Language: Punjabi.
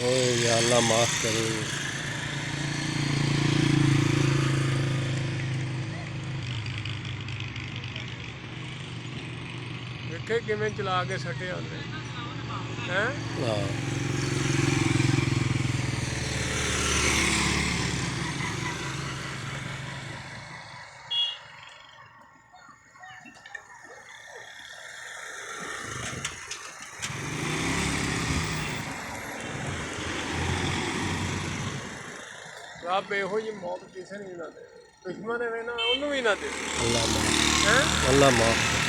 ओए या अल्लाह माफ़ करे। ਵੇਖੇ ਕਿਵੇਂ ਚਲਾ ਕੇ ਸੱਟਿਆ ਉਹਨੇ ਹੈ। हाँ ਰੱਬ ਇਹੋ ਜਿਹੀ ਮੌਤ ਕਿਸੇ ਨੂੰ ਵੀ ਨਾ ਦੇ, ਦੁਸ਼ਮਣ ਐਵੇਂ ਨਾ ਉਹਨੂੰ ਵੀ ਨਾ ਦੇ अल्लाह माफ़, ਹੈ। अल्लाह माफ़।